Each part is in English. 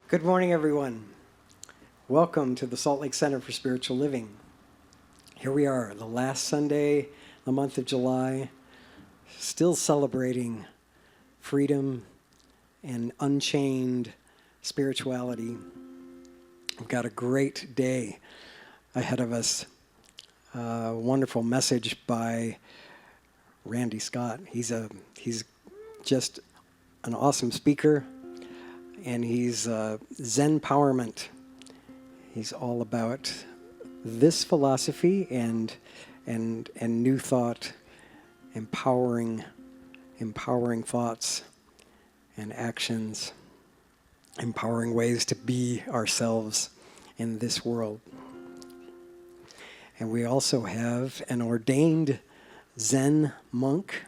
Good morning, everyone. Welcome to the Salt Lake Center for Spiritual Living. Here we are, the last Sunday, the month of July, still celebrating freedom and unchained spirituality. We've got a great day ahead of us. A wonderful message by Randy Scott. He's just an awesome speaker. And he's Zen-powerment. He's all about this philosophy and new thought, empowering thoughts and actions, empowering ways to be ourselves in this world. And we also have an ordained Zen monk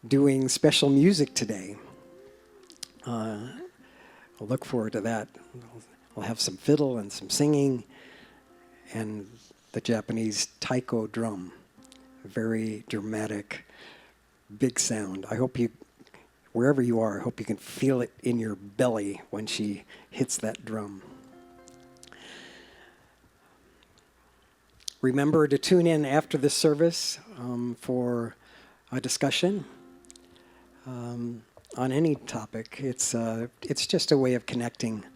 doing special music today. I'll look forward to that. We'll have some fiddle and some singing and the Japanese taiko drum. Very dramatic, big sound. I hope you, wherever you are, I hope you can feel it in your belly when she hits that drum. Remember to tune in after the service for a discussion. On any topic. It's just a way of connecting.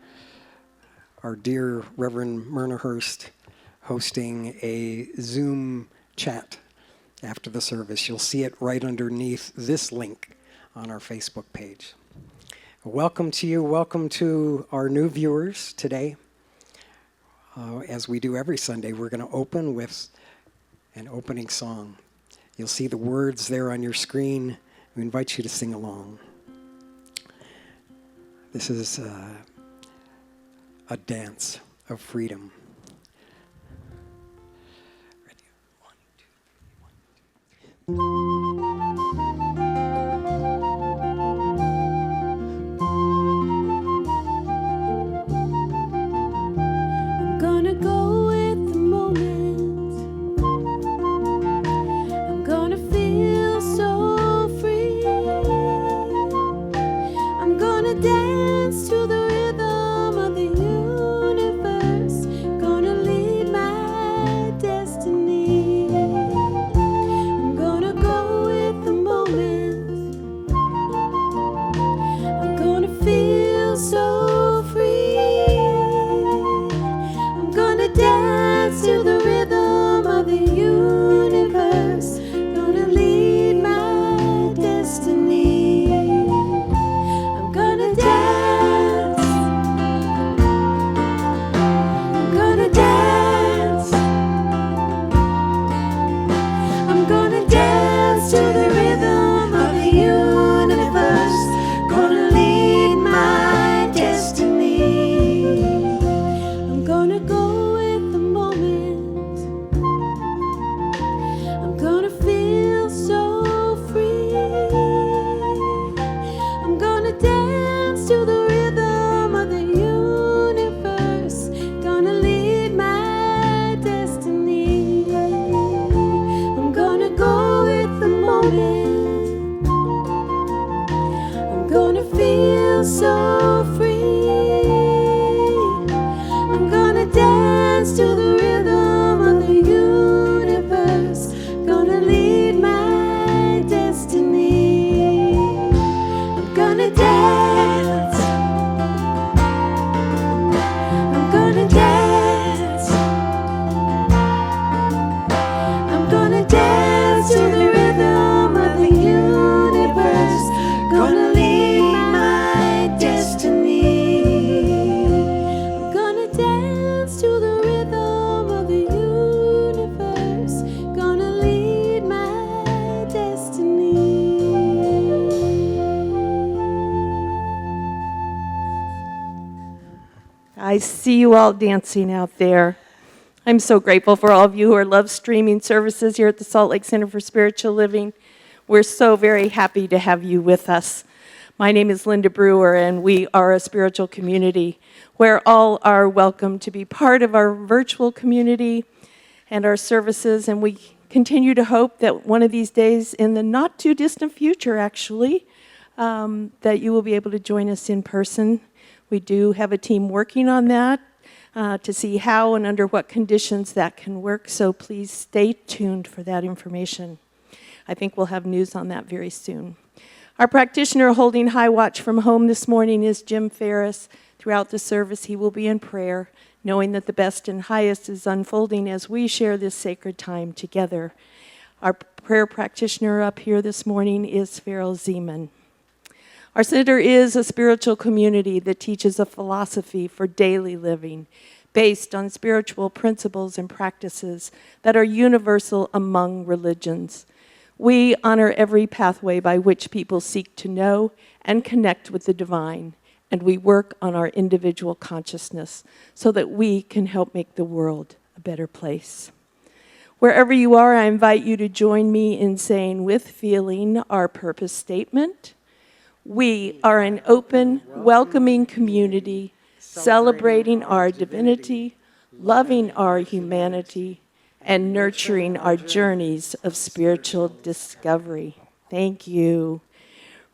Our dear Reverend Myrna Hurst hosting a Zoom chat after the service. You'll see it right underneath this link on our Facebook page. Welcome to you. Welcome to our new viewers today. As we do every Sunday, we're going to open with an opening song. You'll see the words there on your screen. We invite you to sing along. This is a dance of freedom. Ready? 1, 2, 3, 1. I'm gonna go with the moment. I'm gonna feel so free. I'm gonna dance to the rhythm of the universe. Gonna lead my destiny. I'm gonna go with the moment. I'm gonna feel so free. I'm gonna dance to the rhythm of the universe. Gonna lead my destiny. I'm gonna dance. I'm gonna dance. I'm gonna dance to the rhythm of the universe. Gonna lead my destiny. I'm gonna go with the moment. I'm gonna feel so free. I'm gonna dance to the rhythm of the universe. Gonna lead my destiny. I'm gonna go with the moment. I'm gonna feel so free. I'm gonna dance to the rhythm of the universe. Gonna lead my destiny. I'm gonna dance. I'm gonna dance. I'm gonna dance to the rhythm of the universe. Gonna lead my destiny. I'm gonna dance to the rhythm of the universe. Gonna lead my destiny. I see you all dancing out there. I'm so grateful for all of you who are love streaming services here at the Salt Lake Center for Spiritual Living. We're so very happy to have you with us. My name is Linda Brewer, and we are a spiritual community where all are welcome to be part of our virtual community and our services, and we continue to hope that one of these days, in the not too distant future actually, that you will be able to join us in person. We do have a team working on that to see how and under what conditions that can work, so please stay tuned for that information. I think we'll have news on that very soon. Our practitioner holding high watch from home this morning is Jim Ferris. Throughout the service, he will be in prayer, knowing that the best and highest is unfolding as we share this sacred time together. Our prayer practitioner up here this morning is Farrell Zeman. Our center is a spiritual community that teaches a philosophy for daily living based on spiritual principles and practices that are universal among religions. We honor every pathway by which people seek to know and connect with the divine, and we work on our individual consciousness so that we can help make the world a better place. Wherever you are, I invite you to join me in saying with feeling our purpose statement. We are an open, welcoming community, celebrating our divinity, loving our humanity, and nurturing our journeys of spiritual discovery. Thank you.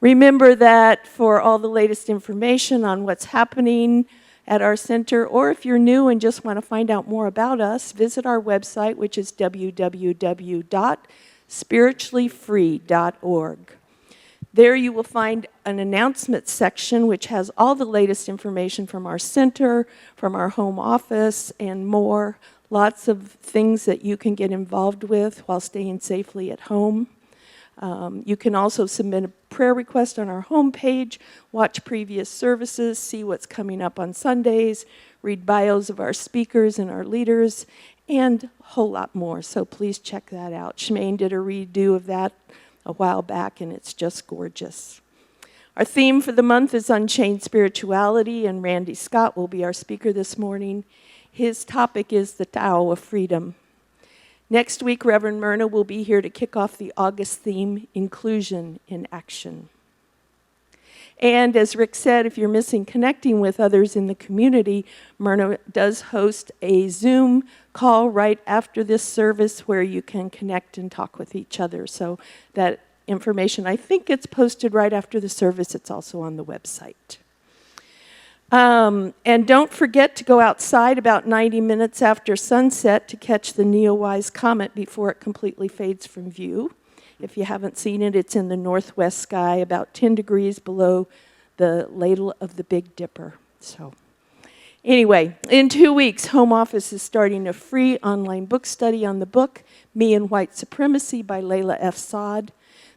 Remember that for all the latest information on what's happening at our center, or if you're new and just want to find out more about us, visit our website, which is www.spirituallyfree.org. There you will find an announcements section which has all the latest information from our center, from our home office, and more. Lots of things that you can get involved with while staying safely at home. You can also submit a prayer request on our homepage, watch previous services, see what's coming up on Sundays, read bios of our speakers and our leaders, and a whole lot more. So please check that out. Shemaine did a redo of that a while back, and it's just gorgeous. Our theme for the month is Unchained Spirituality, and Randy Scott will be our speaker this morning. His topic is the Tao of Freedom. Next week, Reverend Myrna will be here to kick off the August theme, Inclusion in Action. And as Rick said, if you're missing connecting with others in the community, Myrna does host a Zoom call right after this service where you can connect and talk with each other. So that information, I think it's posted right after the service. It's also on the website. And don't forget to go outside about 90 minutes after sunset to catch the Neowise comet before it completely fades from view. If you haven't seen it, it's in the northwest sky, about 10 degrees below the ladle of the Big Dipper. So anyway, in 2 weeks, Home Office is starting a free online book study on the book, Me and White Supremacy by Layla F. Saad.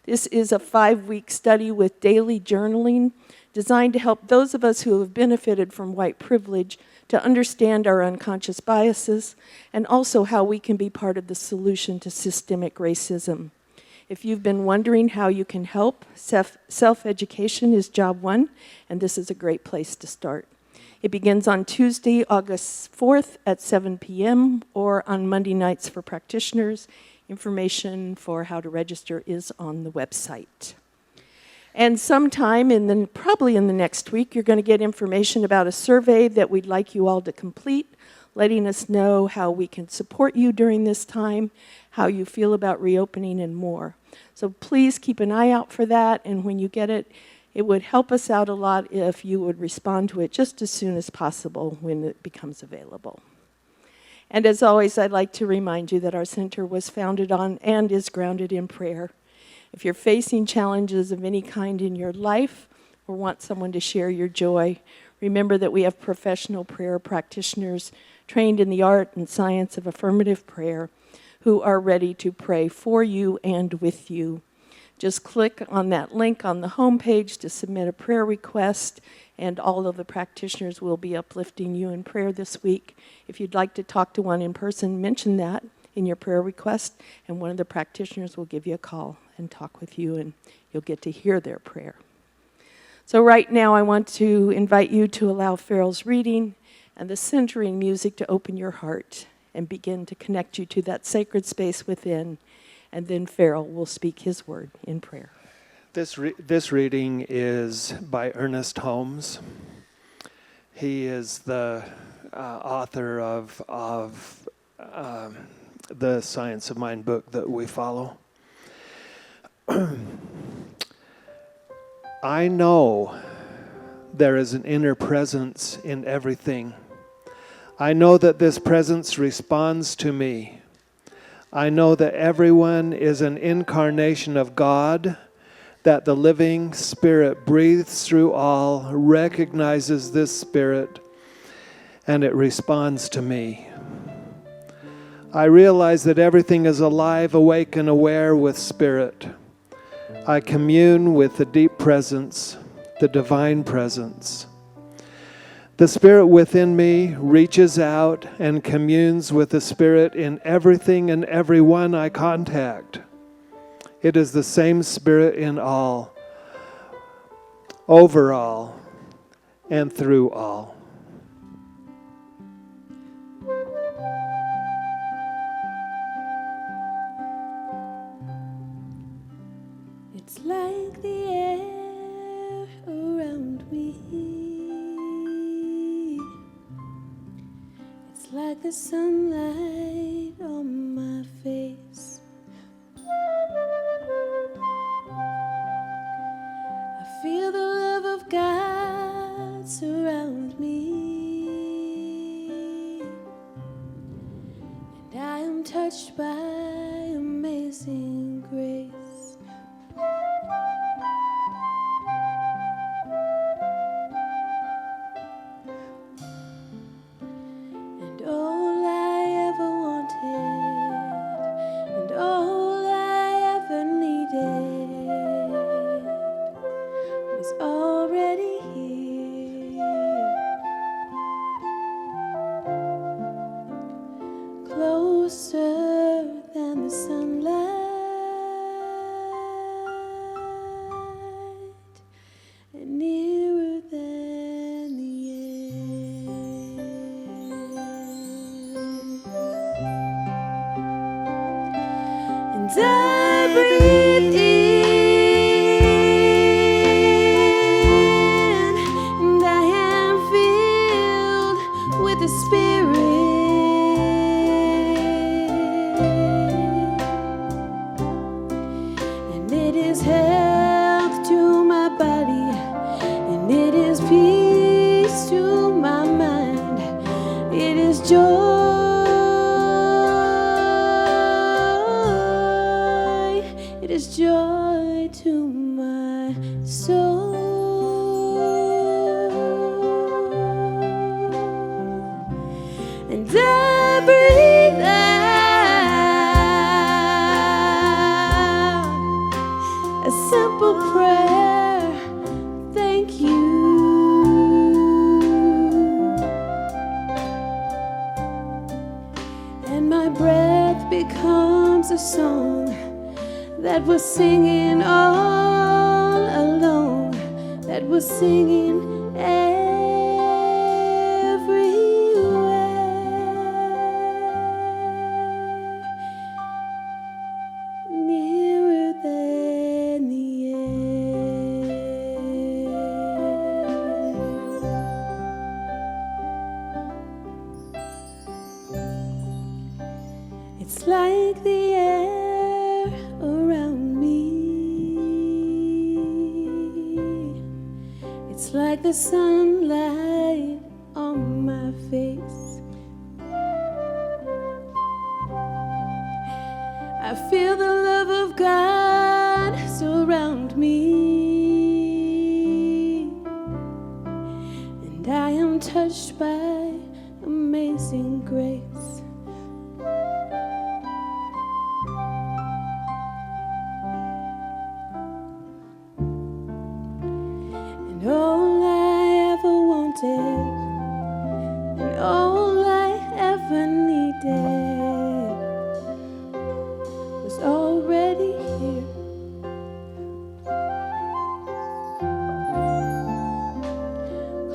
This is a 5-week study with daily journaling designed to help those of us who have benefited from white privilege to understand our unconscious biases and also how we can be part of the solution to systemic racism. If you've been wondering how you can help, self-education is job one, and this is a great place to start. It begins on Tuesday, August 4th at 7 p.m. or on Monday nights for practitioners. Information for how to register is on the website. And sometime probably in the next week, you're going to get information about a survey that we'd like you all to complete, letting us know how we can support you during this time, how you feel about reopening, and more. So please keep an eye out for that, and when you get it, it would help us out a lot if you would respond to it just as soon as possible when it becomes available. And as always, I'd like to remind you that our center was founded on and is grounded in prayer. If you're facing challenges of any kind in your life or want someone to share your joy, remember that we have professional prayer practitioners trained in the art and science of affirmative prayer who are ready to pray for you and with you. Just click on that link on the homepage to submit a prayer request, and all of the practitioners will be uplifting you in prayer this week. If you'd like to talk to one in person, mention that in your prayer request, and one of the practitioners will give you a call and talk with you, and you'll get to hear their prayer. So right now I want to invite you to allow Farrell's reading and the centering music to open your heart and begin to connect you to that sacred space within, and then Farrell will speak his word in prayer. This reading is by Ernest Holmes. He is the author of the Science of Mind book that we follow. I know there is an inner presence in everything. I know that this presence responds to me. I know that everyone is an incarnation of God, that the living Spirit breathes through all, recognizes this Spirit, and it responds to me. I realize that everything is alive, awake, and aware with Spirit. I commune with the deep presence, the divine presence. The Spirit within me reaches out and communes with the Spirit in everything and everyone I contact. It is the same Spirit in all, over all, and through all. It's like the air around me. It's like the sunlight on my face. I feel the love of God surround me, and I am touched by amazing grace. And all I ever wanted, and all I ever needed, was already here, closer than the sunlight, and nearer than the air. And I breathe in, and I am filled with the Spirit, and it is health to my body, and it is peace to my mind. It is joy. It is joy to my soul. And I breathe out a simple prayer. Thank you. And my breath becomes a song that was singing all along, that was singing everywhere, nearer than the air. It's like the air around me. It's like the sunlight on my face. I feel the love of God surround me, and I am touched by amazing grace. And all I ever wanted, and all I ever needed, was already here,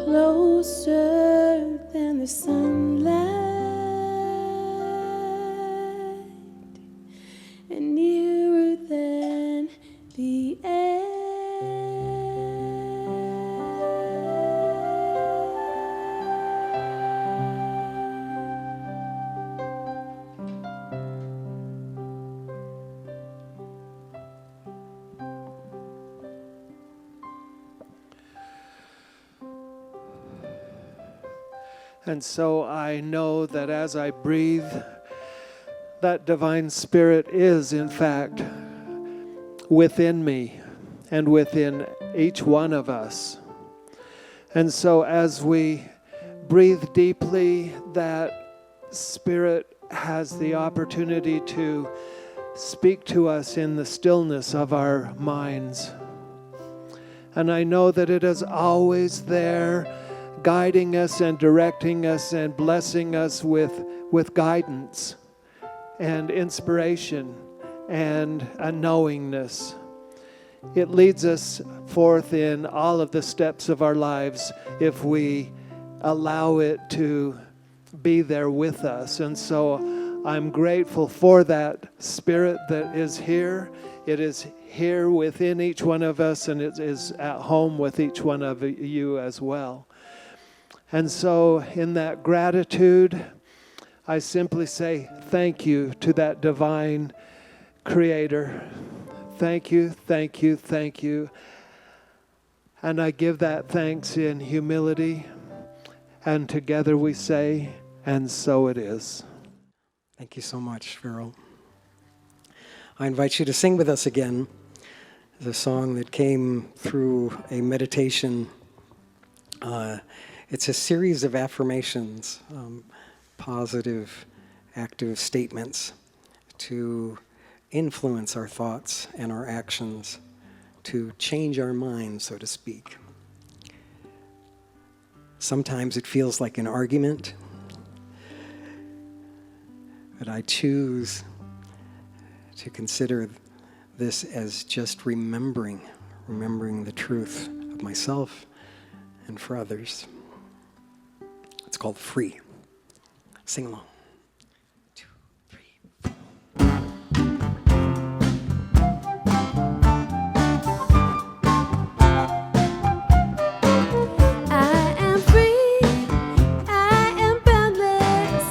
closer than the sunlight, and nearer than the air. And so I know that as I breathe, that divine spirit is, in fact, within me and within each one of us. And so as we breathe deeply, that spirit has the opportunity to speak to us in the stillness of our minds. And I know that it is always there, guiding us and directing us and blessing us with guidance and inspiration and a knowingness. It leads us forth in all of the steps of our lives if we allow it to be there with us. And so I'm grateful for that spirit that is here. It is here within each one of us, and it is at home with each one of you as well. And so in that gratitude, I simply say thank you to that divine creator. Thank you, thank you, thank you. And I give that thanks in humility. And together we say, and so it is. Thank you so much, Farrell. I invite you to sing with us again. It's a song that came through a meditation. It's a series of affirmations, positive, active statements to influence our thoughts and our actions, to change our minds, so to speak. Sometimes it feels like an argument, but I choose to consider this as just remembering the truth of myself and for others. It's called Free. Sing along. 2, 3. I am free, I am boundless.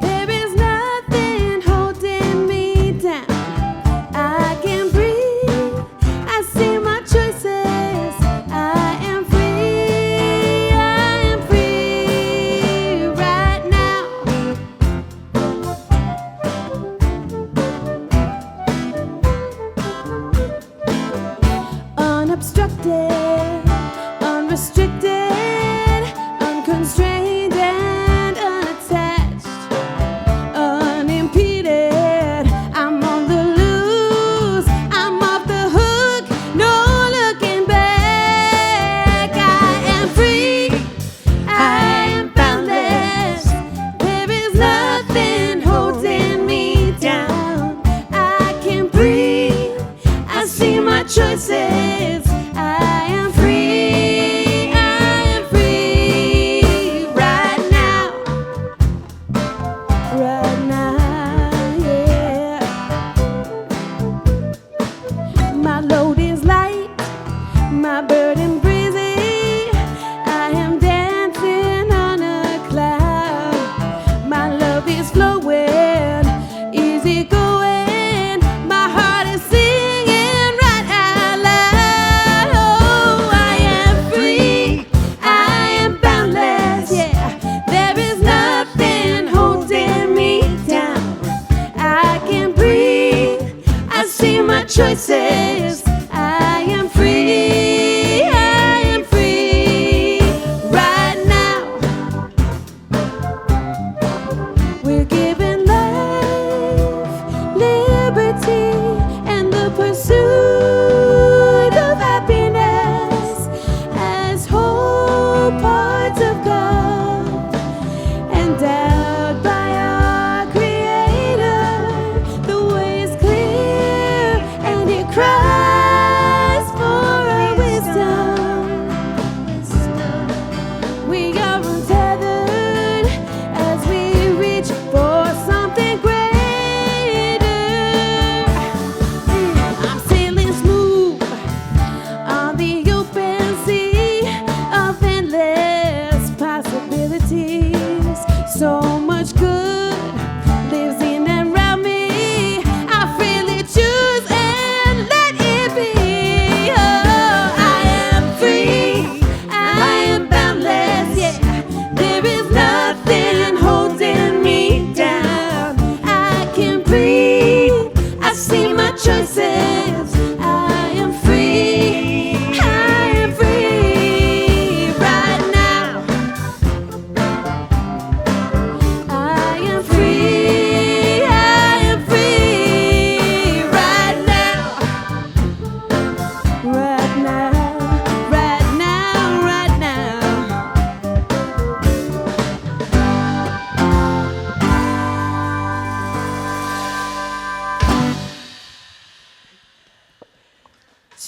There is nothing holding me down. I can breathe, I see my choices. I am free right now. Unobstructed, unrestricted, unconstrained and unattached, unimpeded. I'm on the loose, I'm off the hook, no looking back. I am free, I am boundless. There is nothing holding me down. I can breathe, I see my choices. I am free, I am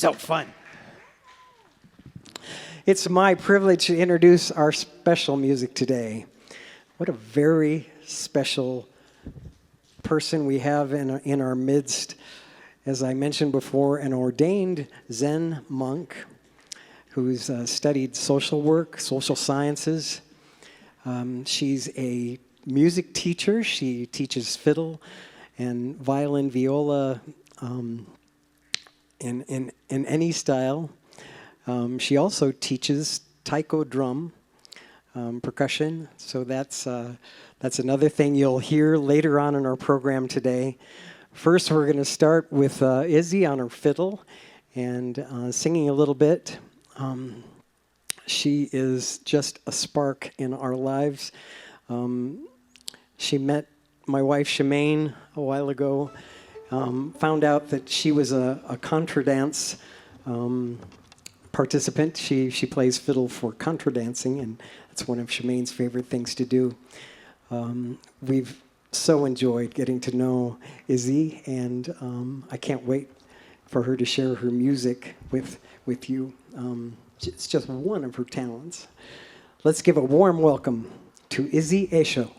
so fun. It's my privilege to introduce our special music today. What a very special person we have in our midst. As I mentioned before, an ordained Zen monk who's studied social work, social sciences. She's a music teacher. She teaches fiddle and violin, viola, in any style. She also teaches taiko drum, percussion. So that's another thing you'll hear later on in our program today. First, we're going to start with Izzy on her fiddle and singing a little bit. She is just a spark in our lives. She met my wife, Shemaine, a while ago. Found out that she was a contradance participant. She plays fiddle for contradancing, and that's one of Shemaine's favorite things to do. We've so enjoyed getting to know Izzy, and I can't wait for her to share her music with you. It's just one of her talents. Let's give a warm welcome to Izzy Esho.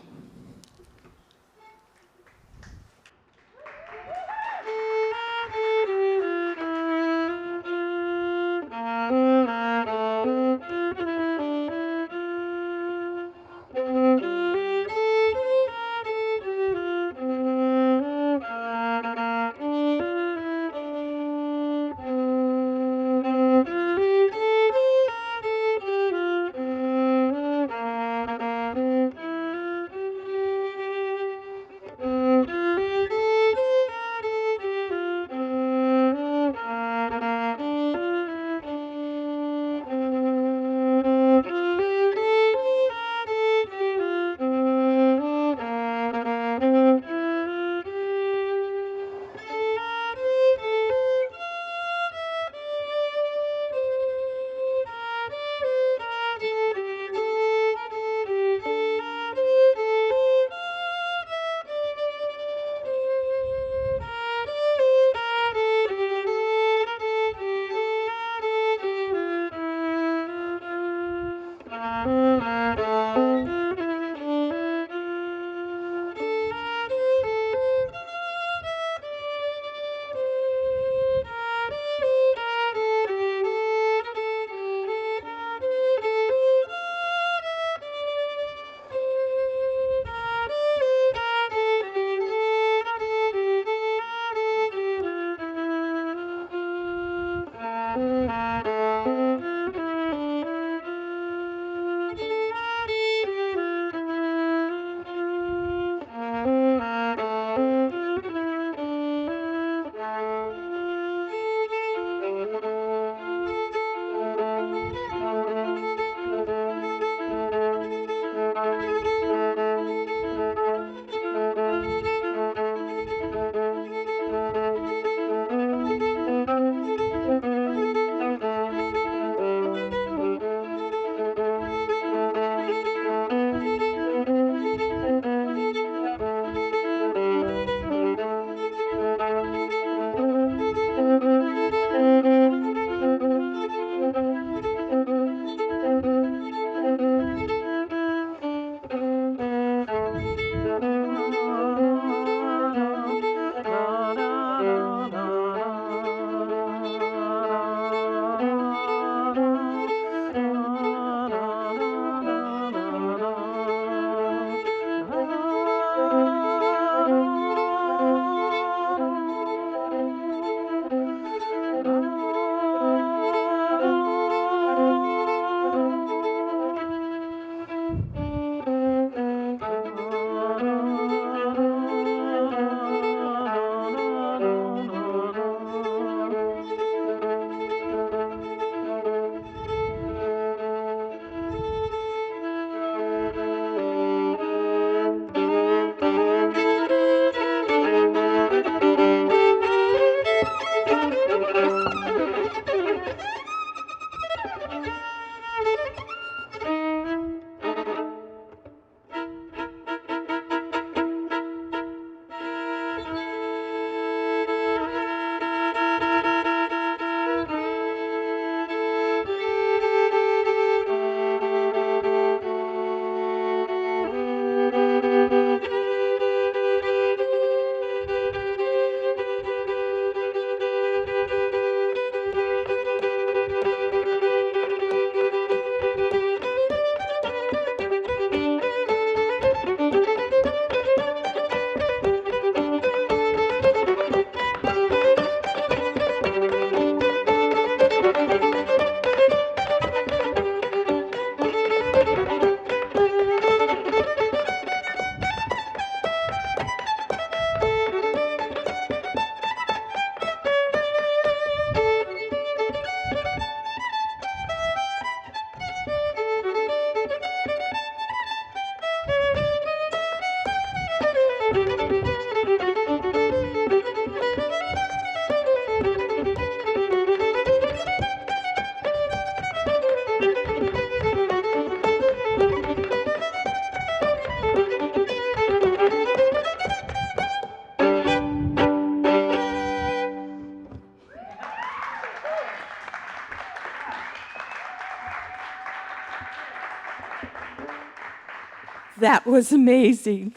That was amazing.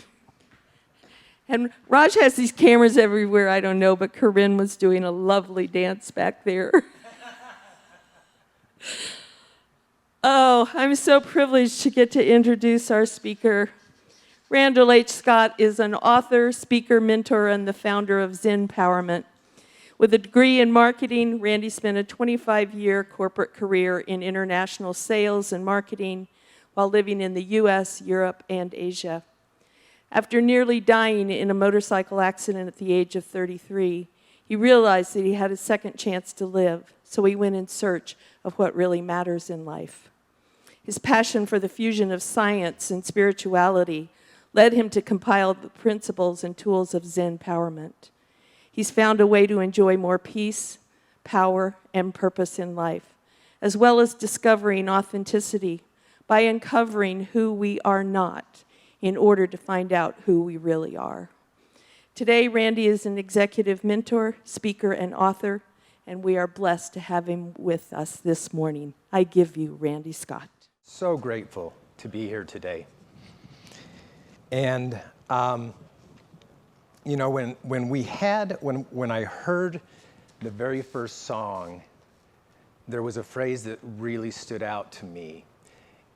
And Raj has these cameras everywhere, I don't know, but Corinne was doing a lovely dance back there. Oh, I'm so privileged to get to introduce our speaker. Randall H. Scott is an author, speaker, mentor, and the founder of Zenpowerment. With a degree in marketing, Randy spent a 25-year corporate career in international sales and marketing while living in the US, Europe, and Asia. After nearly dying in a motorcycle accident at the age of 33, he realized that he had a second chance to live, so he went in search of what really matters in life. His passion for the fusion of science and spirituality led him to compile the principles and tools of Zenpowerment. He's found a way to enjoy more peace, power, and purpose in life, as well as discovering authenticity by uncovering who we are not in order to find out who we really are. Today, Randy is an executive mentor, speaker, and author, and we are blessed to have him with us this morning. I give you Randy Scott. So grateful to be here today. And, you know, when I heard the very first song, there was a phrase that really stood out to me.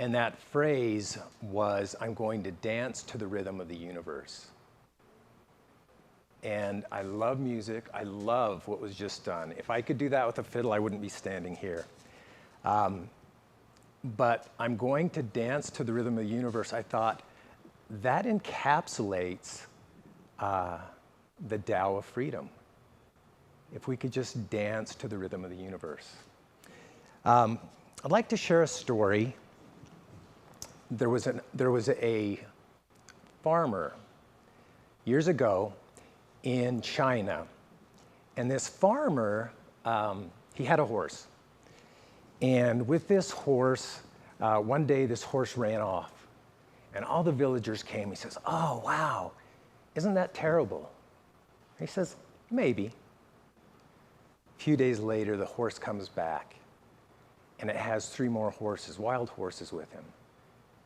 And that phrase was, I'm going to dance to the rhythm of the universe. And I love music. I love what was just done. If I could do that with a fiddle, I wouldn't be standing here. But I'm going to dance to the rhythm of the universe. I thought, that encapsulates the Tao of freedom. If we could just dance to the rhythm of the universe. I'd like to share a story. There was a farmer years ago in China, and this farmer, he had a horse. And with this horse, one day this horse ran off, and all the villagers came. He says, "Oh, wow, isn't that terrible?" He says, "Maybe." A few days later, the horse comes back, and it has 3 more horses, wild horses with him.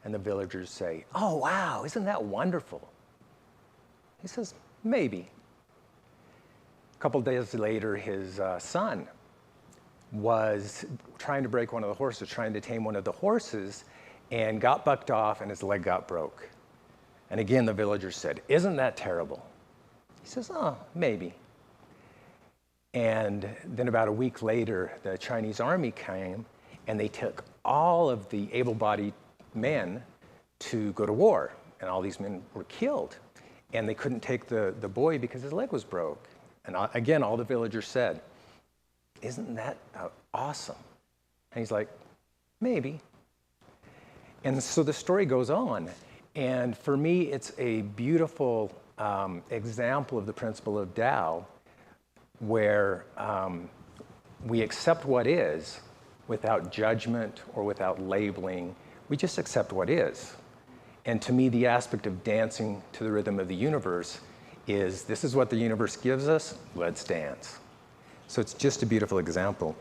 And the villagers say, "Oh, wow, isn't that wonderful?" He says, "Maybe." A couple days later, his son was trying to break one of the horses, trying to tame one of the horses, and got bucked off, and his leg got broke. And again, the villagers said, "Isn't that terrible?" He says, "Oh, maybe." And then about a week later, the Chinese army came, and they took all of the able-bodied men to go to war, and all these men were killed. And they couldn't take the boy because his leg was broke. And again, all the villagers said, "Isn't that awesome?" And he's like, "Maybe." And so the story goes on. And for me, it's a beautiful example of the principle of Tao, where we accept what is without judgment or without labeling. We just accept what is. And to me, the aspect of dancing to the rhythm of the universe is, this is what the universe gives us, let's dance. So it's just a beautiful example.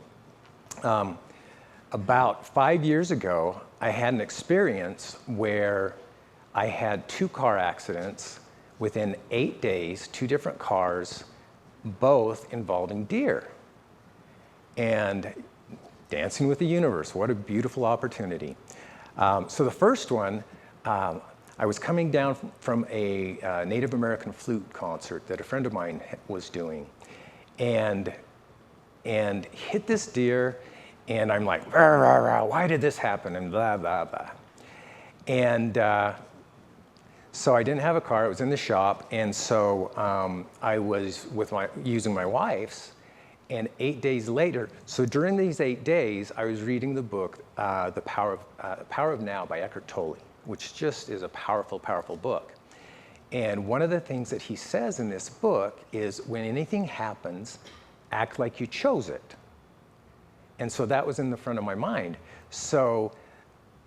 About 5 years ago, I had an experience where I had 2 car accidents within 8 days, 2 different cars, both involving deer. And dancing with the universe, what a beautiful opportunity. So the first one, I was coming down from a Native American flute concert that a friend of mine was doing, and hit this deer, and I'm like, rah, rah, rah, why did this happen, and blah, blah, blah. And so I didn't have a car, it was in the shop, and so I was using my wife's, and 8 days later, so during these 8 days, I was reading the book, The Power of Now by Eckhart Tolle, which just is a powerful, powerful book. And one of the things that he says in this book is, when anything happens, act like you chose it. And so that was in the front of my mind. So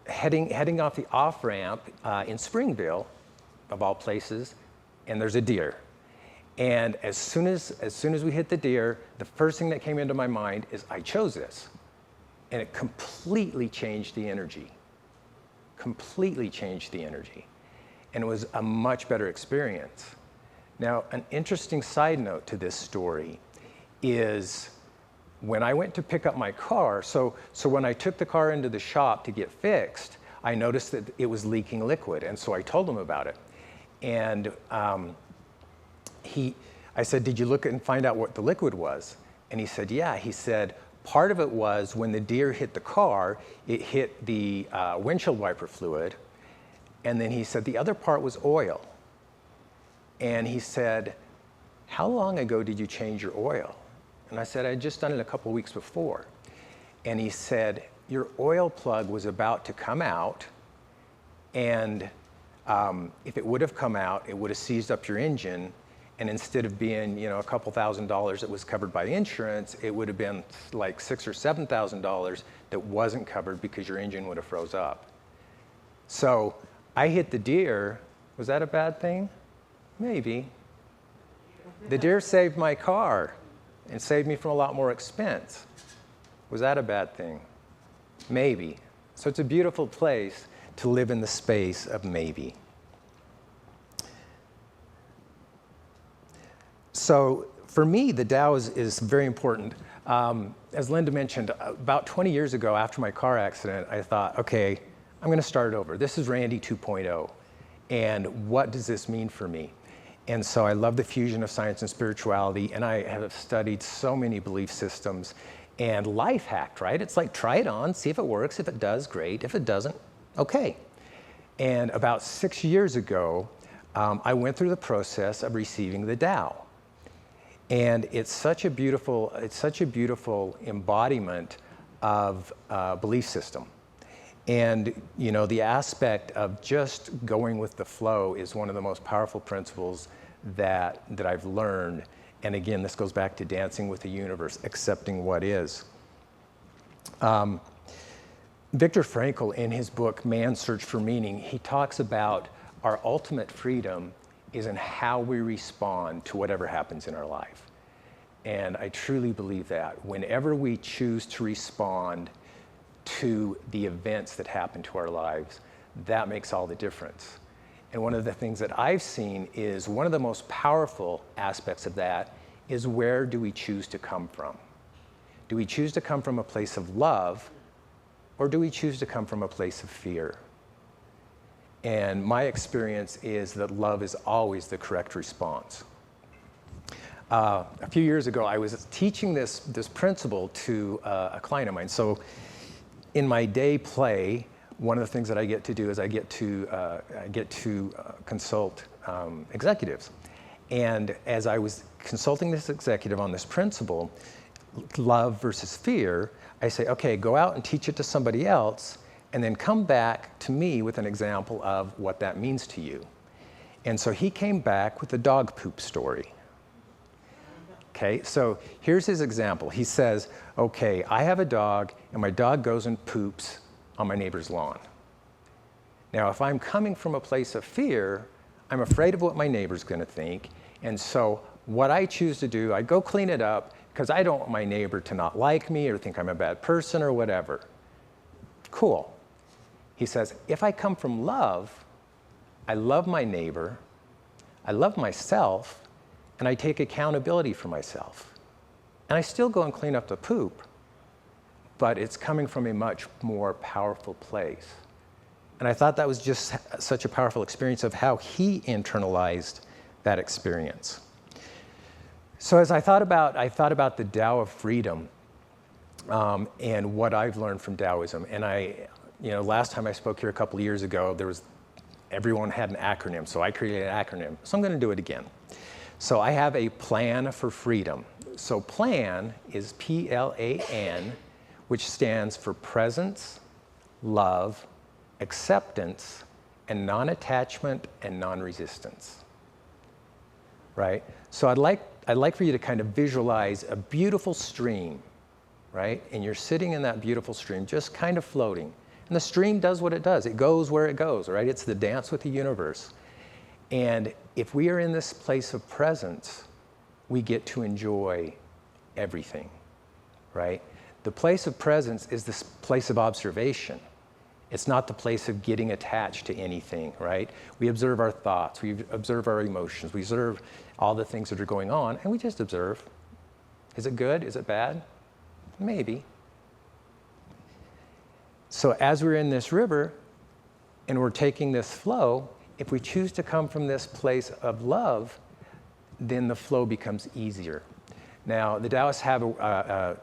heading off the off-ramp in Springville, of all places, and there's a deer. And as soon as we hit the deer, the first thing that came into my mind is, I chose this. And it completely changed the energy. Completely changed the energy. and it was a much better experience. Now, an interesting side note to this story is when I went to pick up my car, so when I took the car into the shop to get fixed, I noticed that it was leaking liquid, and so I told him about it. And I said, did you look and find out what the liquid was? And he said, yeah. He said, part of it was when the deer hit the car, it hit the windshield wiper fluid, and then he said the other part was oil. And he said, how long ago did you change your oil? And I said, I had just done it a couple weeks before. And he said, your oil plug was about to come out, and if it would have come out, it would have seized up your engine, and instead of being, a couple $1,000s that was covered by insurance, it would have been like $6,000 or $7,000 that wasn't covered because your engine would have froze up. So I hit the deer. Was that a bad thing? Maybe. The deer saved my car and saved me from a lot more expense. Was that a bad thing? Maybe. So it's a beautiful place to live in the space of maybe. So for me, the Tao is very important. As Linda mentioned, about 20 years ago after my car accident, I thought, okay, I'm going to start over. This is Randy 2.0. And what does this mean for me? And so I love the fusion of science and spirituality, and I have studied so many belief systems and life hacked, right? It's like, try it on, see if it works. If it does, great. If it doesn't, okay. And about 6 years ago, I went through the process of receiving the Tao. And it's such a beautiful embodiment of belief system. And the aspect of just going with the flow is one of the most powerful principles that I've learned. And again, this goes back to dancing with the universe, accepting what is. Viktor Frankl, in his book, Man's Search for Meaning, he talks about our ultimate freedom is in how we respond to whatever happens in our life. And I truly believe that whenever we choose to respond to the events that happen to our lives, that makes all the difference. And one of the things that I've seen is one of the most powerful aspects of that is, where do we choose to come from? Do we choose to come from a place of love, or do we choose to come from a place of fear? And my experience is that love is always the correct response. A few years ago, I was teaching this principle to a client of mine. So in my day play, one of the things that I get to do is I get to consult executives. And as I was consulting this executive on this principle, love versus fear, I say, okay, go out and teach it to somebody else, and then come back to me with an example of what that means to you. And so he came back with a dog poop story. Okay, so here's his example. He says, okay, I have a dog, and my dog goes and poops on my neighbor's lawn. Now, if I'm coming from a place of fear, I'm afraid of what my neighbor's going to think, and so what I choose to do, I go clean it up because I don't want my neighbor to not like me or think I'm a bad person or whatever. Cool. He says, if I come from love, I love my neighbor, I love myself, and I take accountability for myself. And I still go and clean up the poop, but it's coming from a much more powerful place. And I thought that was just such a powerful experience of how he internalized that experience. So as I thought about the Tao of freedom and what I've learned from Taoism, and last time I spoke here a couple of years ago, everyone had an acronym, so I created an acronym. So I'm going to do it again. So I have a plan for freedom. So PLAN is P-L-A-N, which stands for presence, love, acceptance, and non-attachment and non-resistance. Right? So I'd like for you to kind of visualize a beautiful stream, right? And you're sitting in that beautiful stream, just kind of floating. And the stream does what it does. It goes where it goes, right? It's the dance with the universe. And if we are in this place of presence, we get to enjoy everything, right? The place of presence is this place of observation. It's not the place of getting attached to anything, right? We observe our thoughts, we observe our emotions, we observe all the things that are going on, and we just observe. Is it good? Is it bad? Maybe. So as we're in this river and we're taking this flow, if we choose to come from this place of love, then the flow becomes easier. Now, the Taoists have a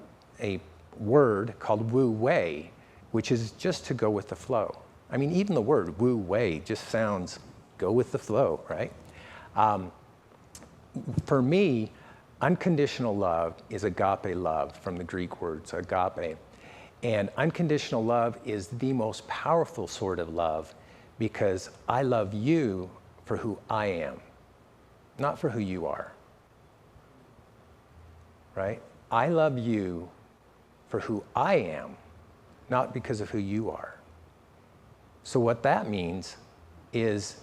word called wu wei, which is just to go with the flow. I mean, even the word wu wei just sounds go with the flow, right? For me, unconditional love is agape love, from the Greek words agape. And unconditional love is the most powerful sort of love because I love you for who I am, not for who you are, right? I love you for who I am, not because of who you are. So what that means is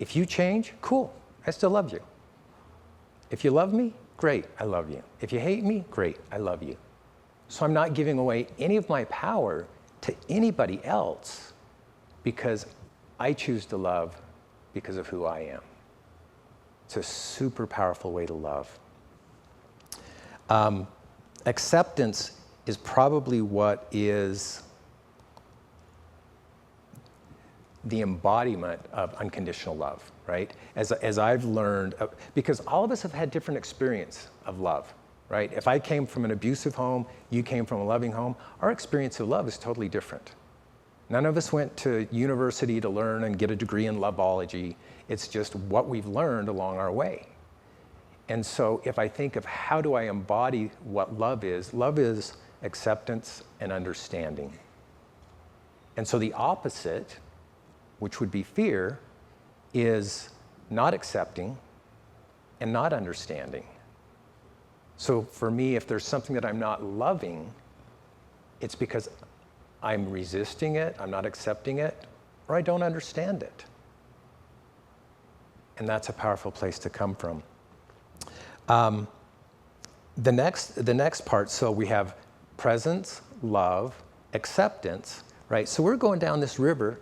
if you change, cool, I still love you. If you love me, great, I love you. If you hate me, great, I love you. So I'm not giving away any of my power to anybody else because I choose to love because of who I am. It's a super powerful way to love. Acceptance is probably what is the embodiment of unconditional love, right? As I've learned, because all of us have had different experience of love, right? If I came from an abusive home, you came from a loving home, our experience of love is totally different. None of us went to university to learn and get a degree in loveology. It's just what we've learned along our way. And so if I think of how do I embody what love is acceptance and understanding. And so the opposite, which would be fear, is not accepting and not understanding. So for me, if there's something that I'm not loving, it's because I'm resisting it, I'm not accepting it, or I don't understand it. And that's a powerful place to come from. The next part, so we have presence, love, acceptance, right? So we're going down this river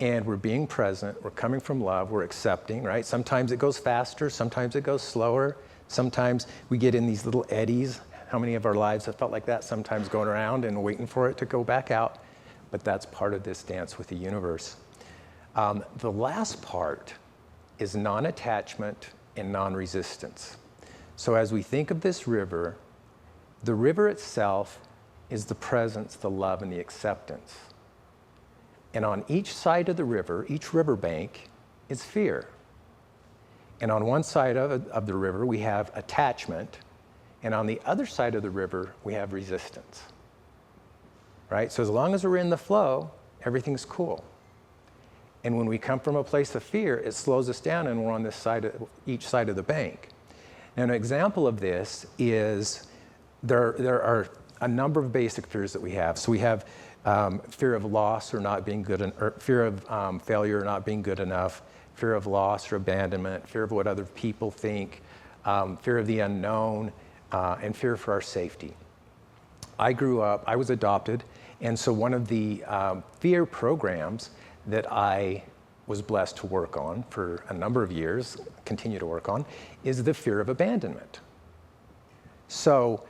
and we're being present, we're coming from love, we're accepting, right? Sometimes it goes faster, sometimes it goes slower, sometimes we get in these little eddies. How many of our lives have felt like that? Sometimes going around and waiting for it to go back out, but that's part of this dance with the universe. The last part is non-attachment and non-resistance. So as we think of this river, the river itself is the presence, the love, and the acceptance. And on each side of the river, each riverbank, is fear. And on one side of the river, we have attachment. And on the other side of the river, we have resistance. Right? So as long as we're in the flow, everything's cool. And when we come from a place of fear, it slows us down and we're on this side of, each side of the bank. And an example of this is there are a number of basic fears that we have. So we have fear of loss or not being good, or fear of failure or not being good enough, fear of loss or abandonment, fear of what other people think, fear of the unknown, and fear for our safety. I was adopted, and so one of the fear programs that I was blessed to work on for a number of years, continue to work on, is the fear of abandonment. So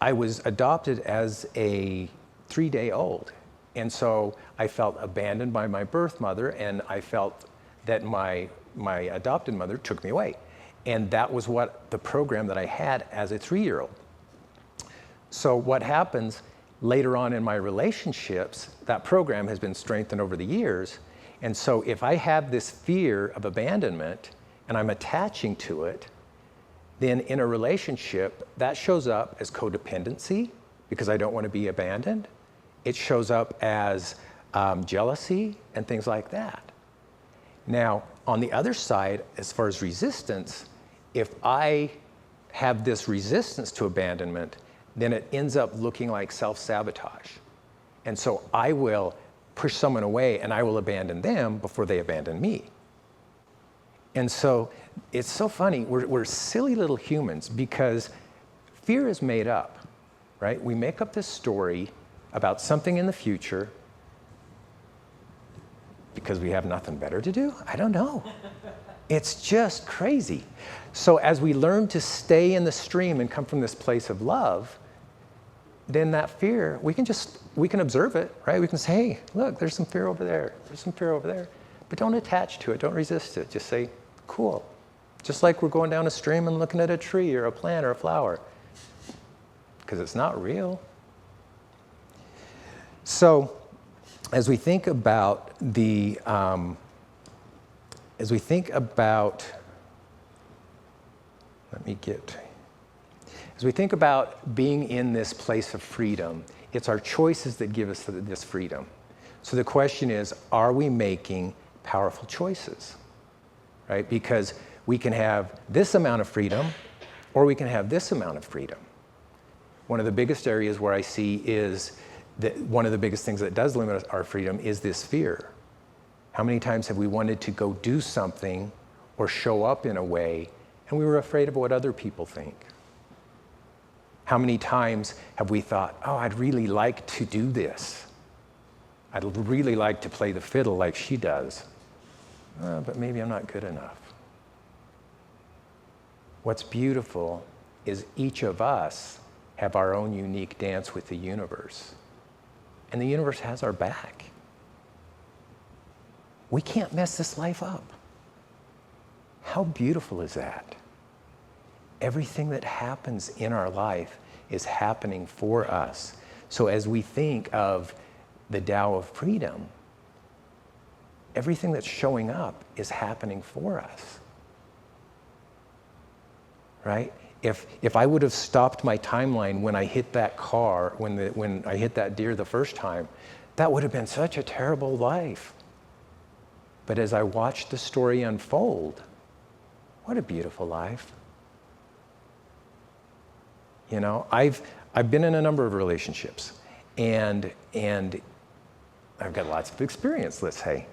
I was adopted as a 3-day-old, and so I felt abandoned by my birth mother, and I felt that my adopted mother took me away. And that was what the program that I had as a 3-year-old. So what happens later on in my relationships, that program has been strengthened over the years. And so if I have this fear of abandonment and I'm attaching to it, then in a relationship, that shows up as codependency because I don't want to be abandoned. It shows up as jealousy and things like that. Now, on the other side, as far as resistance, if I have this resistance to abandonment, then it ends up looking like self-sabotage. And so I will push someone away and I will abandon them before they abandon me. And so it's so funny, we're silly little humans because fear is made up, right? We make up this story about something in the future because we have nothing better to do? I don't know. It's just crazy. So as we learn to stay in the stream and come from this place of love, then that fear, we can observe it, right? We can say, hey, look, there's some fear over there. There's some fear over there. But don't attach to it. Don't resist it. Just say, cool. Just like we're going down a stream and looking at a tree or a plant or a flower. Because it's not real. So as we think about as we think about being in this place of freedom, it's our choices that give us this freedom. So the question is, are we making powerful choices? Right? Because we can have this amount of freedom, or we can have this amount of freedom. One of the biggest areas where I see is that one of the biggest things that does limit our freedom is this fear. How many times have we wanted to go do something or show up in a way, and we were afraid of what other people think? How many times have we thought, oh, I'd really like to do this. I'd really like to play the fiddle like she does, but maybe I'm not good enough. What's beautiful is each of us have our own unique dance with the universe. And the universe has our back. We can't mess this life up. How beautiful is that? Everything that happens in our life is happening for us. So as we think of the Tao of freedom, everything that's showing up is happening for us. Right? If I would have stopped my timeline when I hit that car, when I hit that deer the first time, that would have been such a terrible life. But as I watched the story unfold, what a beautiful life. You know, I've been in a number of relationships, and I've got lots of experience, let's say.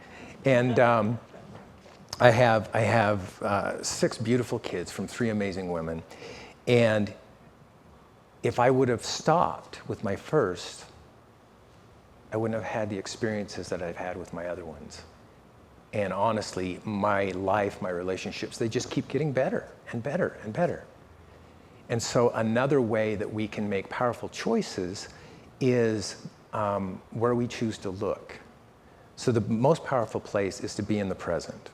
And I have 6 beautiful kids from 3 amazing women. And if I would have stopped with my first, I wouldn't have had the experiences that I've had with my other ones. And honestly, my life, my relationships, they just keep getting better and better and better. And so another way that we can make powerful choices is where we choose to look. So the most powerful place is to be in the present.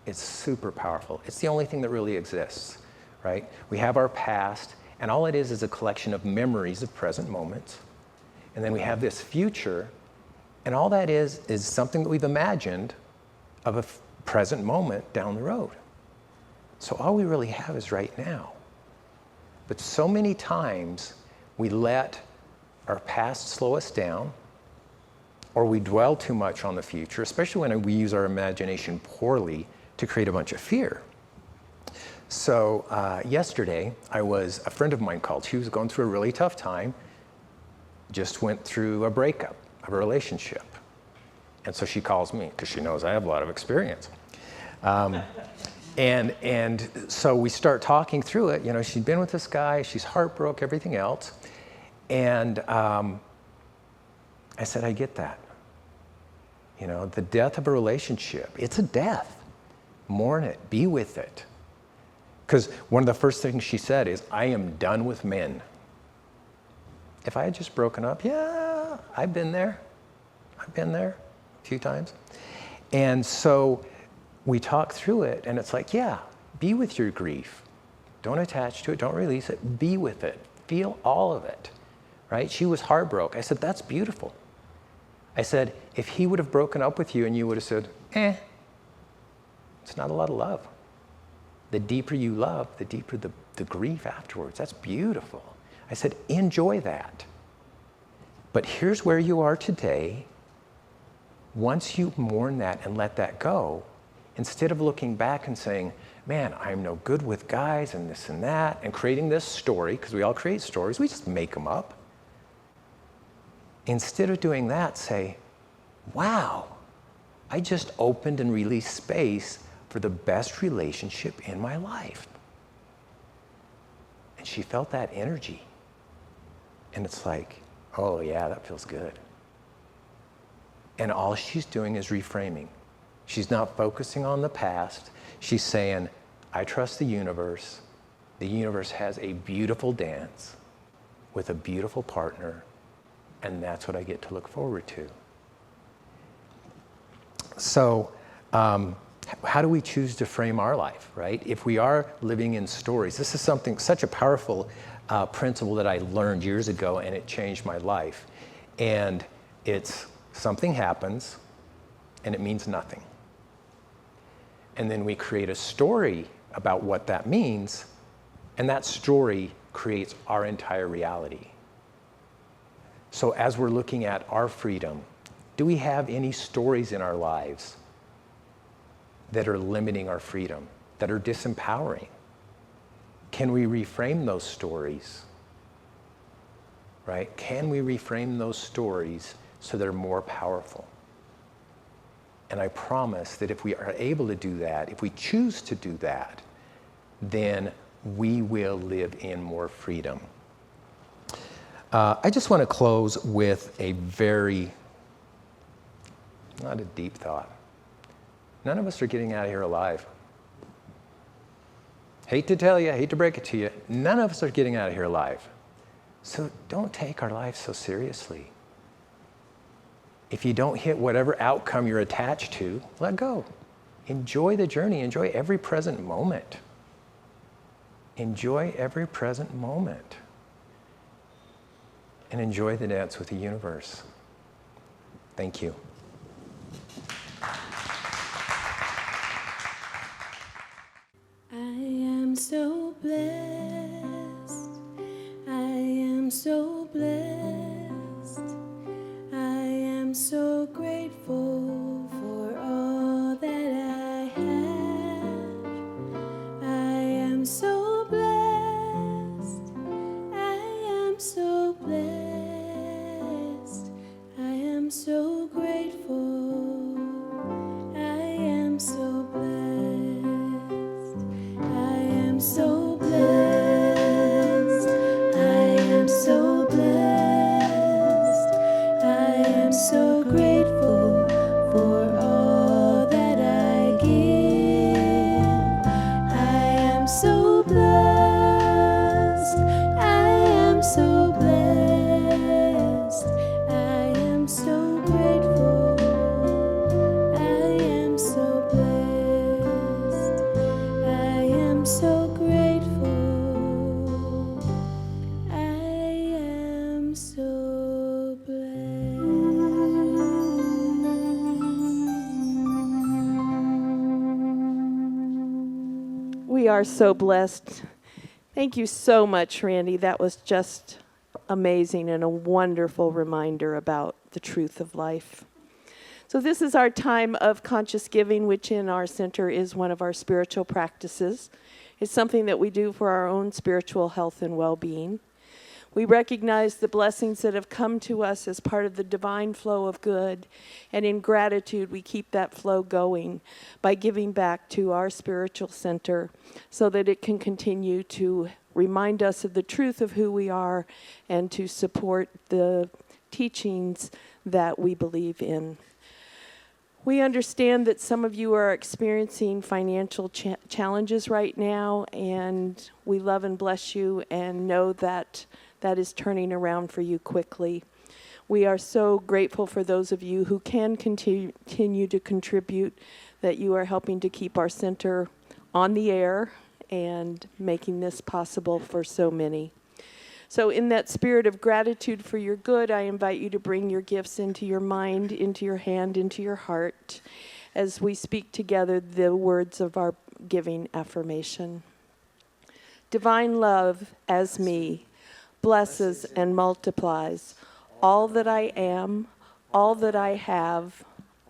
It's super powerful. It's the only thing that really exists, right? We have our past, and all it is a collection of memories of present moments. And then we have this future, and all that is something that we've imagined of a present moment down the road. So all we really have is right now. But so many times we let our past slow us down, or we dwell too much on the future, especially when we use our imagination poorly to create a bunch of fear. So yesterday, a friend of mine called. She was going through a really tough time, just went through a breakup of a relationship. And so she calls me because she knows I have a lot of experience. And so we start talking through it. You know, she'd been with this guy, she's heartbroken, everything else. And I said, I get that. You know, the death of a relationship, it's a death. Mourn it, be with it. Because one of the first things she said is, I am done with men. If I had just broken up, yeah, I've been there a few times. And so we talk through it, and it's like, yeah, be with your grief. Don't attach to it, don't release it, be with it. Feel all of it, right? She was heartbroken. I said, that's beautiful. I said, if he would have broken up with you and you would have said, it's not a lot of love. The deeper you love, the deeper the grief afterwards. That's beautiful. I said, enjoy that. But here's where you are today. Once you mourn that and let that go, instead of looking back and saying, man, I'm no good with guys and this and that, and creating this story, because we all create stories, we just make them up. Instead of doing that, say, wow, I just opened and released space for the best relationship in my life. And she felt that energy. And it's like, oh yeah, that feels good. And all she's doing is reframing. She's not focusing on the past. She's saying, I trust the universe. The universe has a beautiful dance with a beautiful partner, and that's what I get to look forward to. So, how do we choose to frame our life, right? If we are living in stories, this is such a powerful principle that I learned years ago, and it changed my life. And it's something happens, and it means nothing. And then we create a story about what that means, and that story creates our entire reality. So as we're looking at our freedom, do we have any stories in our lives that are limiting our freedom, that are disempowering? Can we reframe those stories? Right? Can we reframe those stories so they're more powerful? And I promise that if we are able to do that, if we choose to do that, then we will live in more freedom. I just want to close with a very, not a deep thought. None of us are getting out of here alive. Hate to tell you, hate to break it to you, none of us are getting out of here alive. So don't take our lives so seriously. If you don't hit whatever outcome you're attached to, let go. Enjoy the journey. Enjoy every present moment. Enjoy every present moment. And enjoy the dance with the universe. Thank you. I am so blessed. I am so blessed. I am so grateful for all that I have. I am so blessed. I am so blessed. I am so grateful. I am so blessed. I am so blessed. I am so blessed. I am so grateful for all that I give. I am so blessed. I am so blessed. I am so grateful. I am so blessed. I am so grateful. I am so blessed. We are so blessed. Thank you so much, Randy. That was just amazing and a wonderful reminder about the truth of life. So this is our time of conscious giving, which in our center is one of our spiritual practices. It's something that we do for our own spiritual health and well-being. We recognize the blessings that have come to us as part of the divine flow of good, and in gratitude we keep that flow going by giving back to our spiritual center so that it can continue to remind us of the truth of who we are and to support the teachings that we believe in. We understand that some of you are experiencing financial challenges right now, and we love and bless you and know that that is turning around for you quickly. We are so grateful for those of you who can continue to contribute, that you are helping to keep our center on the air and making this possible for so many. So in that spirit of gratitude for your good, I invite you to bring your gifts into your mind, into your hand, into your heart, as we speak together the words of our giving affirmation. Divine love as me blesses and multiplies all that I am, all that I have,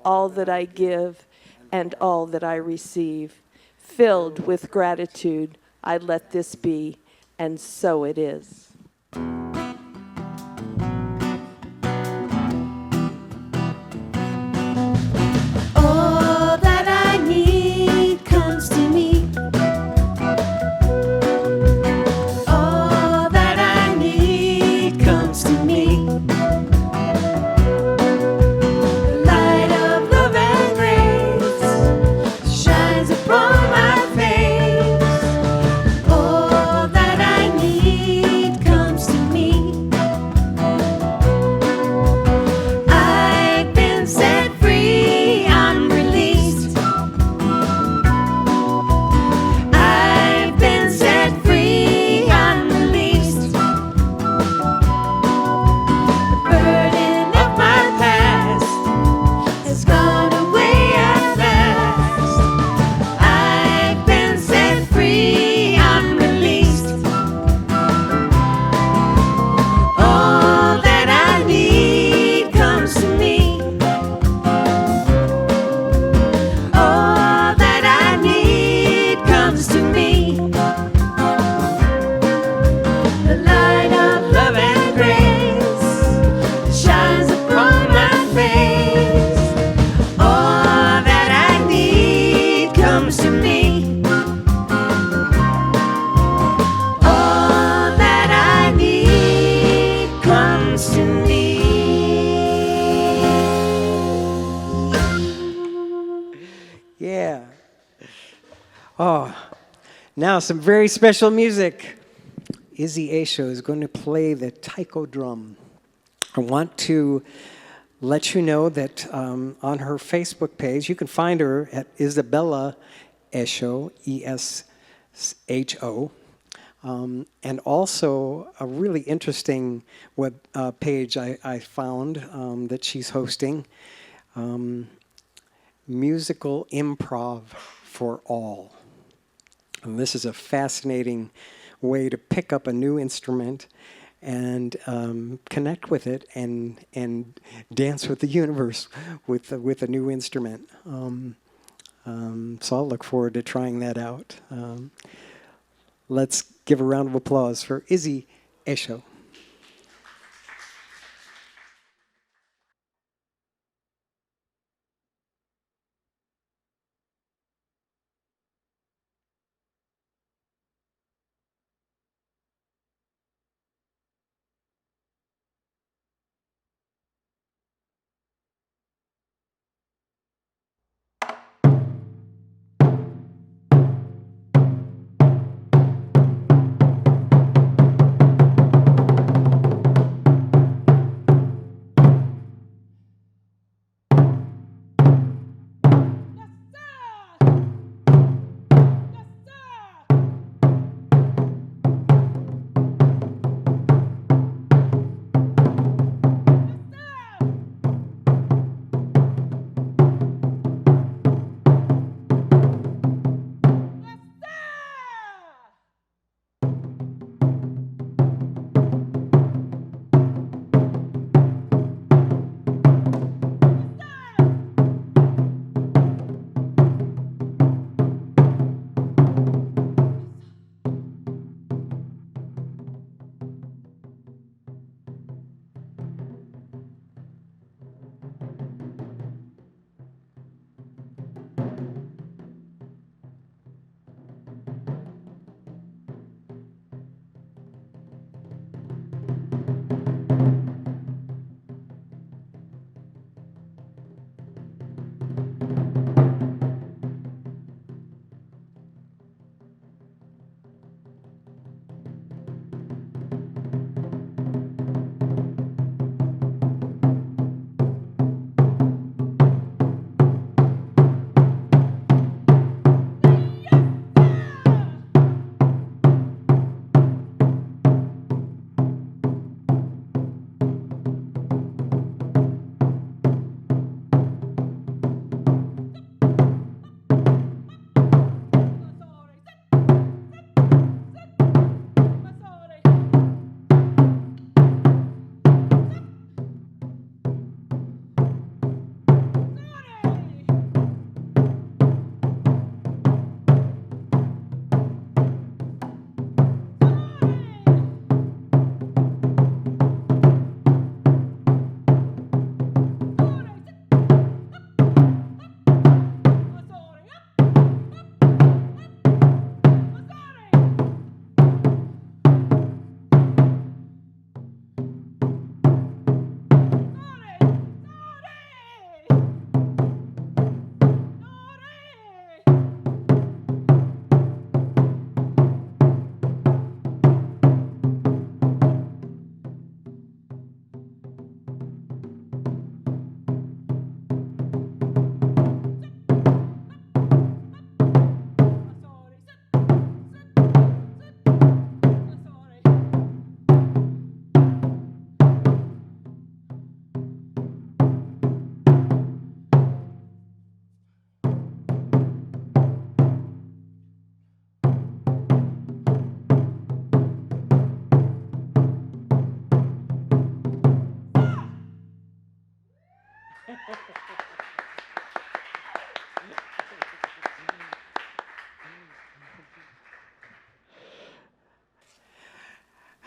all that I give, and all that I receive. Filled with gratitude, I let this be, and so it is. All that I need comes to me. All that I need comes to me. Oh, now some very special music. Izzy Asho is going to play the taiko drum. I want to let you know that on her Facebook page, you can find her at Isabella Esho, E-S-H-O. And also a really interesting web page I found that she's hosting, Musical Improv for All. And this is a fascinating way to pick up a new instrument and connect with it and dance with the universe with a new instrument. So I'll look forward to trying that out. Let's give a round of applause for Izzy Esho.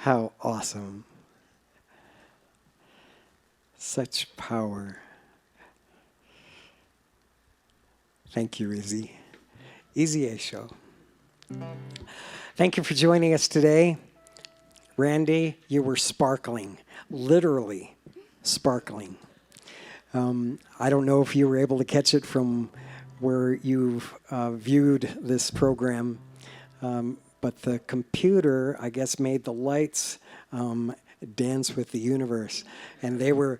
How awesome. Such power. Thank you, Izzy. Izzy Asho. Thank you for joining us today. Randy, you were sparkling, literally sparkling. I don't know if you were able to catch it from where you've viewed this program, but the computer, I guess, made the lights dance with the universe, and they were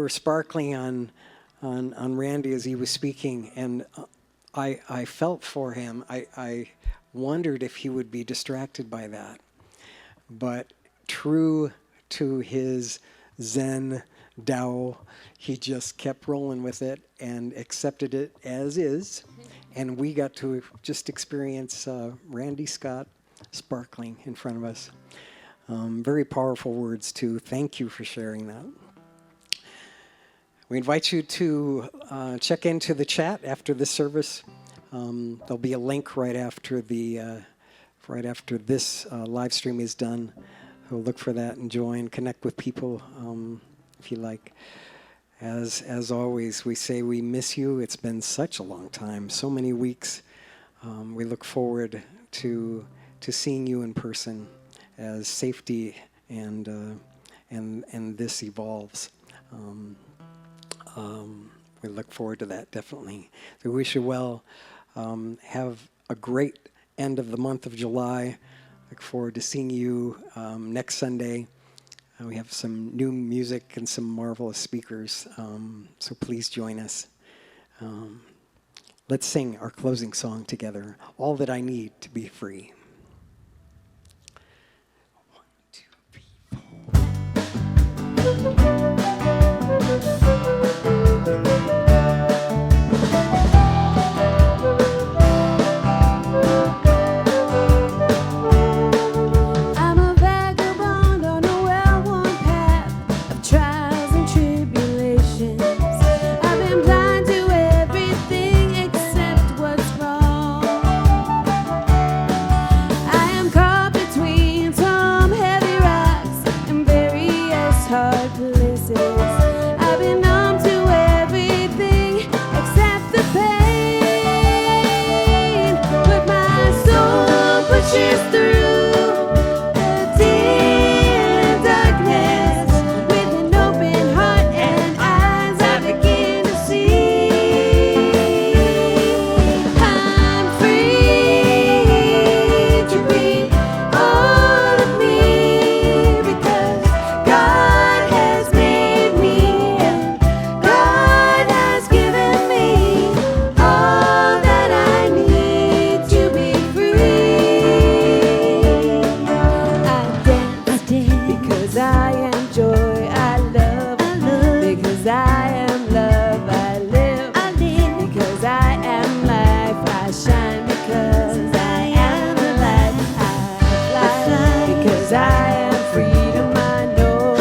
sparkling on Randy as he was speaking, and I felt for him. I wondered if he would be distracted by that, but true to his Zen Tao, he just kept rolling with it and accepted it as is, and we got to just experience Randy Scott sparkling in front of us. Very powerful words too. Thank you for sharing that. We invite you to check into the chat after this service. There'll be a link right after this live stream is done. So look for that and join, connect with people if you like. As always, we say we miss you. It's been such a long time, so many weeks. We look forward to seeing you in person as safety and this evolves. We look forward to that, definitely. So we wish you well. Have a great end of the month of July. Look forward to seeing you next Sunday. We have some new music and some marvelous speakers, so please join us. Let's sing our closing song together, All That I Need to Be Free. 1, 2, 3, 4. I'm a vagabond on a well-worn path of trials and tribulations. I've been blind to everything except what's wrong. I am caught between some heavy rocks and various hard places. I've been numb to everything except the pain, but my soul pushes through the dim darkness with an open heart and eyes I begin to see. I'm free to be all of me because God has made me and God has given me all that I need to be free. I dance because I am joy, I love because I am love, I live because I am life, I shine because I am the light, I fly because I am freedom, I know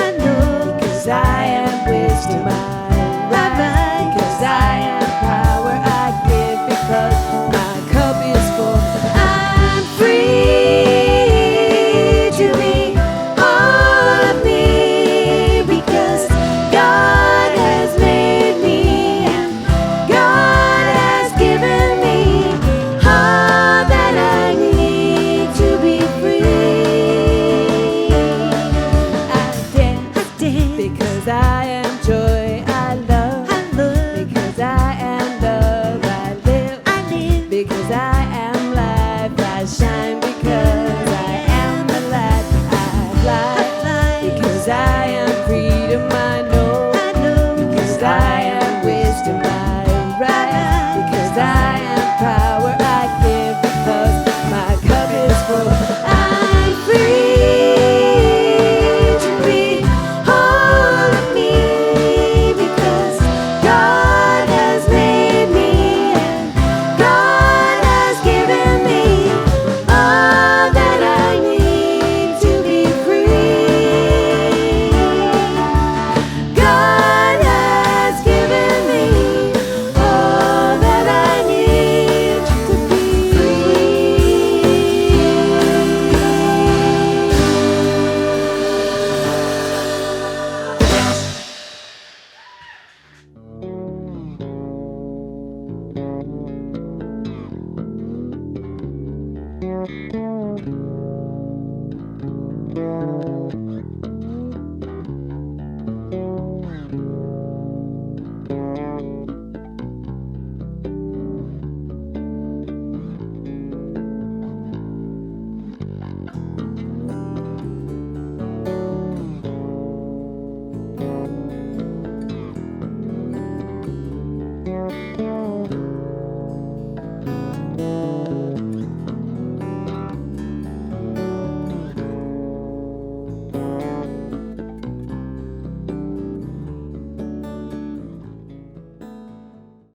because I am wisdom, I rise because I am power, I give because my cup is full. I'm free to be all of me because God has made me and God has given me all that I need to be free. I dance because I am joy, I love because I am love, I live because I am life, I shine because I am the light, I fly because I am freedom, I know because I am wisdom, I rise because I am power, I give because my cup is full. I'm free to be all of me because God has made me and God has given me all that I need to be free. God has given me all that I need to be free.